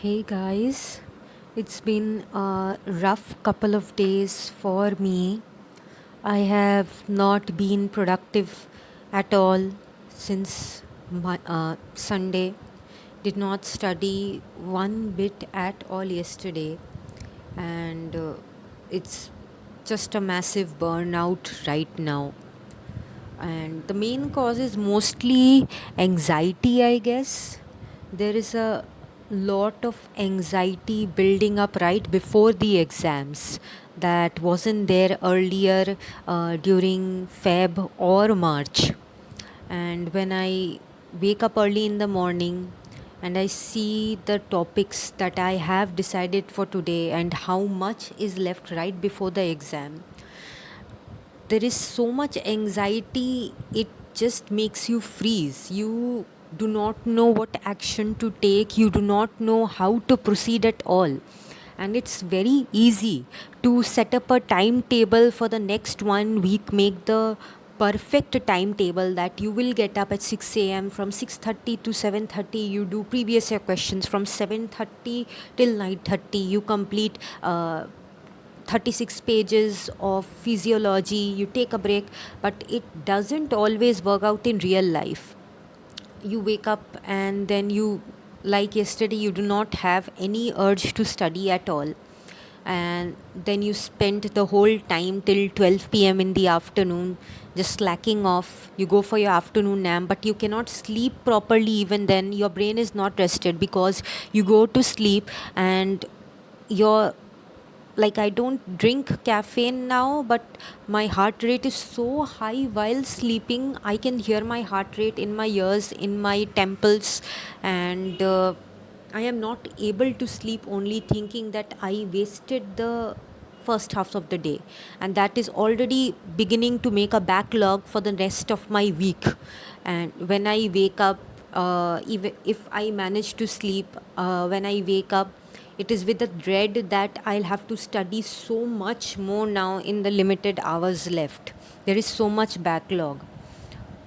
Hey guys, it's been a rough couple of days for me. I have not been productive at all since my Sunday. Did not study one bit at all yesterday, and it's just a massive burnout right now. And the main cause is mostly anxiety, I guess. There is a lot of anxiety building up right before the exams that wasn't there earlier during Feb or March. And when I wake up early in the morning and I see the topics that I have decided for today and how much is left right before the exam, there is so much anxiety, it just makes you freeze. You do not know what action to take, you do not know how to proceed at all. And it's very easy to set up a timetable for the next 1 week, make the perfect timetable that you will get up at 6 a.m. from 6:30 to 7:30 you do previous year questions, from 7:30 till 9:30 you complete 36 pages of physiology, you take a break, but it doesn't always work out in real life. You wake up and then you, like yesterday, you do not have any urge to study at all. And then you spend the whole time till 12 p.m. in the afternoon just slacking off. You go for your afternoon nap, but you cannot sleep properly even then. Your brain is not rested because you go to sleep and your, like, I don't drink caffeine now, but my heart rate is so high while sleeping. I can hear my heart rate in my ears, in my temples, and I am not able to sleep, only thinking that I wasted the first half of the day, and that is already beginning to make a backlog for the rest of my week. And when I wake up, even if I manage to sleep, when I wake up, it is with the dread that I'll have to study so much more now in the limited hours left. There is so much backlog.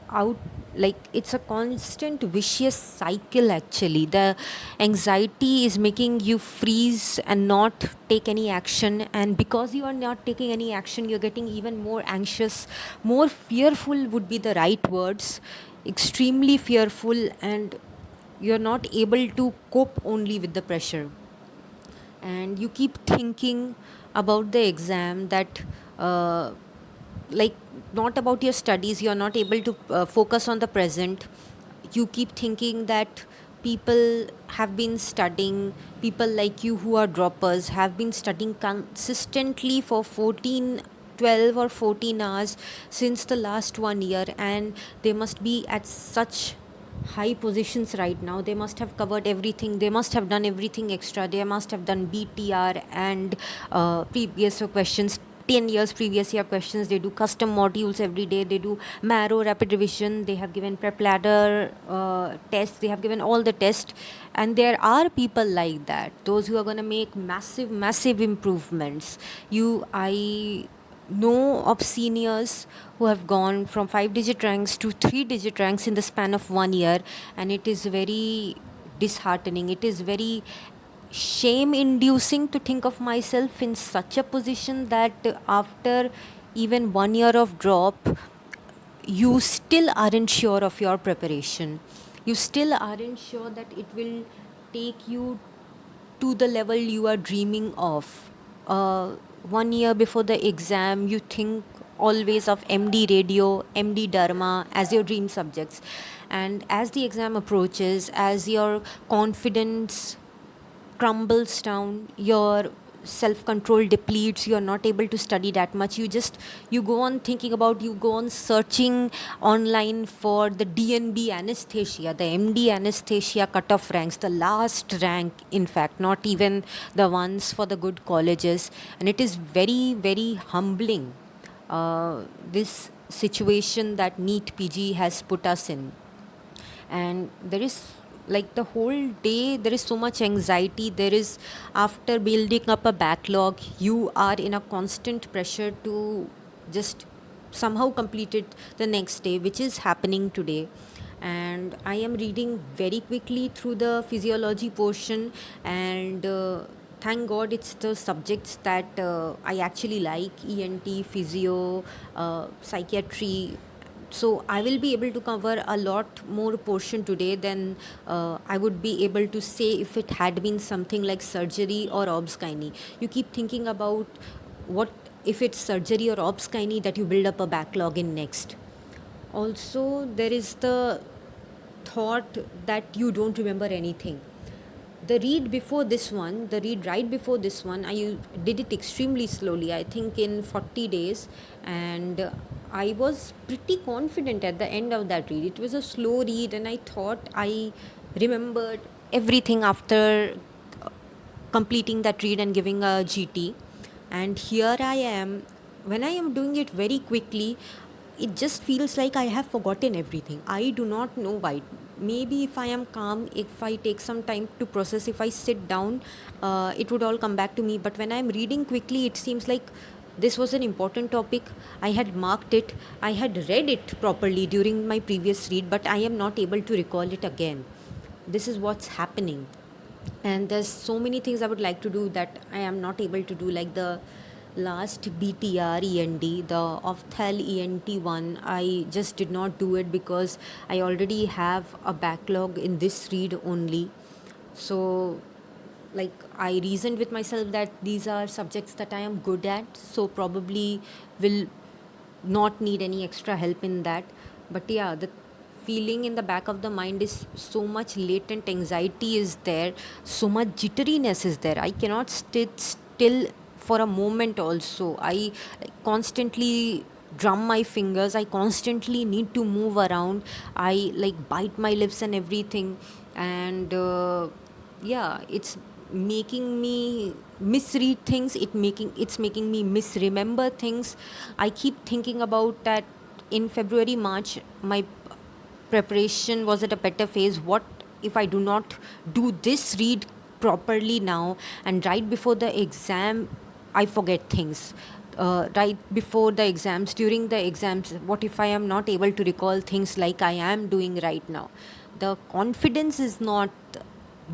Out, like, it's a constant vicious cycle actually. The anxiety is making you freeze and not take any action, and because you are not taking any action, you're getting even more anxious, more fearful would be the right words, extremely fearful, and you're not able to cope only with the pressure. And you keep thinking about the exam, that like, not about your studies, you're not able to focus on the present. You keep thinking that people have been studying, people like you who are droppers have been studying consistently for 14, 12 or 14 hours since the last 1 year, and they must be at such high positions right now. They must have covered everything, they must have done everything extra, they must have done BTR and previous year questions, 10 years previous year questions. They do custom modules every day, they do marrow rapid revision, they have given prep ladder tests, they have given all the tests. And there are people like that, those who are going to make massive improvements. I know of seniors who have gone from 5 digit ranks to 3 digit ranks in the span of 1 year, and it is very disheartening. It is very shame inducing to think of myself in such a position that after even 1 year of drop, you still aren't sure of your preparation. You still aren't sure that it will take you to the level you are dreaming of. 1 year before the exam, you think always of MD radio, MD Dharma as your dream subjects. And as the exam approaches, as your confidence crumbles down, your self control depletes, you are not able to study that much, you go on thinking about, you go on searching online for the DNB anesthesia, the MD anesthesia cutoff ranks, the last rank, in fact, not even the ones for the good colleges. And it is very humbling, this situation that NEET PG has put us in. And there is, like, the whole day there is so much anxiety. There is, after building up a backlog, you are in a constant pressure to just somehow complete it the next day, which is happening today. and I am reading very quickly through the physiology portion. And thank God it's the subjects that I actually like: ENT, physio, psychiatry. So I will be able to cover a lot more portion today than I would be able to say if it had been something like surgery or obs gynae. You keep thinking about what if it's surgery or obs gynae that you build up a backlog in next. Also, there is the thought that you don't remember anything. The read right before this one, I did it extremely slowly, I think in 40 days, and I was pretty confident at the end of that read. It was a slow read, and I thought I remembered everything after completing that read and giving a GT. And here I am, when I am doing it very quickly, it just feels like I have forgotten everything. I do not know why. Maybe if I am calm, if I take some time to process, if I sit down, it would all come back to me. But when I am reading quickly, it seems like this was an important topic. I had marked it, I had read it properly during my previous read, but I am not able to recall it again. This is what's happening. And there's so many things I would like to do that I am not able to do, like the last BTR END, the Ophthal ENT one. I just did not do it because I already have a backlog in this read only. So, like, I reasoned with myself that these are subjects that I am good at, so probably will not need any extra help in that. But yeah, the feeling in the back of the mind is so much latent anxiety is there, so much jitteriness is there. I cannot sit still for a moment also. I constantly drum my fingers, I constantly need to move around, I like bite my lips and everything. And yeah, it's making me misread things, it's making me misremember things. I keep thinking about that. In February, March, my preparation was at a better phase. What if I do not do this read properly now, and right before the exam I forget things? Right before the exams, during the exams, what if I am not able to recall things like I am doing right now? The confidence is not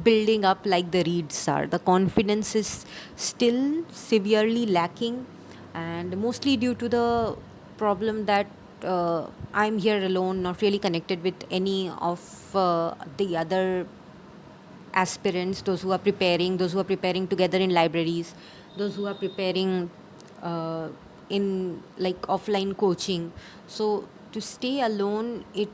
building up like the reads are. The confidence is still severely lacking, and mostly due to the problem that I'm here alone, not really connected with any of the other aspirants, those who are preparing together in libraries, those who are preparing uh, in like offline coaching. So to stay alone, it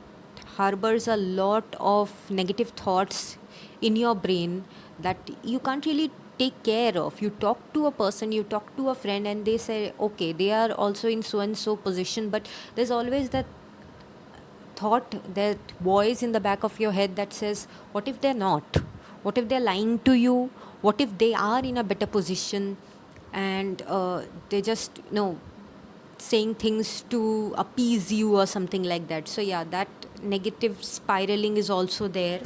harbors a lot of negative thoughts in your brain that you can't really take care of. You talk to a person, you talk to a friend, and they say okay, they are also in so and so position, but there's always that thought, that voice in the back of your head that says, what if they're not? What if they're lying to you? What if they are in a better position, and they just saying things to appease you or something like that? So yeah, that negative spiraling is also there.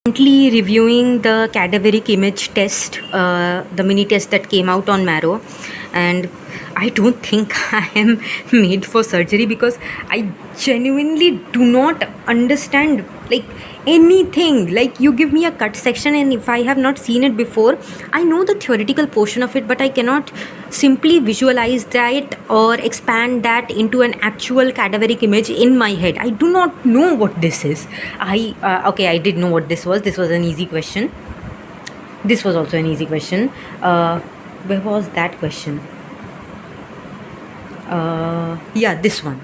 Currently reviewing the cadaveric image test, the mini test that came out on Marrow, and I don't think I am made for surgery because I genuinely do not understand like anything. Like, you give me a cut section, and if I have not seen it before, I know the theoretical portion of it, but I cannot simply visualize that or expand that into an actual cadaveric image in my head. I do not know what this is. Okay, I did know what this was. This was an easy question. This was also an easy question. Where was that question? Yeah, this one.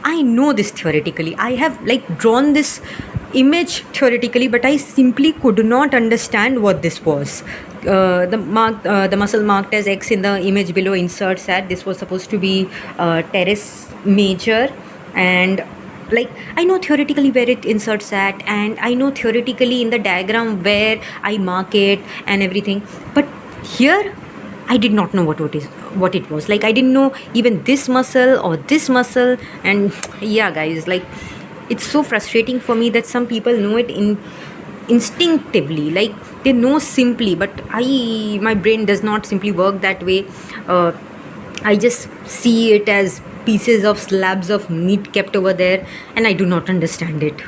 I know this theoretically. I have like drawn this image theoretically, but I simply could not understand what this was. The muscle marked as X in the image below inserts at, this was supposed to be teres major, and like I know theoretically where it inserts at, and I know theoretically in the diagram where I mark it and everything, but here I did not know what it was. Like, I didn't know even this muscle or this muscle. And yeah, guys, like, it's so frustrating for me that some people know it instinctively, like they know simply, but my brain does not simply work that way. I just see it as pieces of slabs of meat kept over there, and I do not understand it.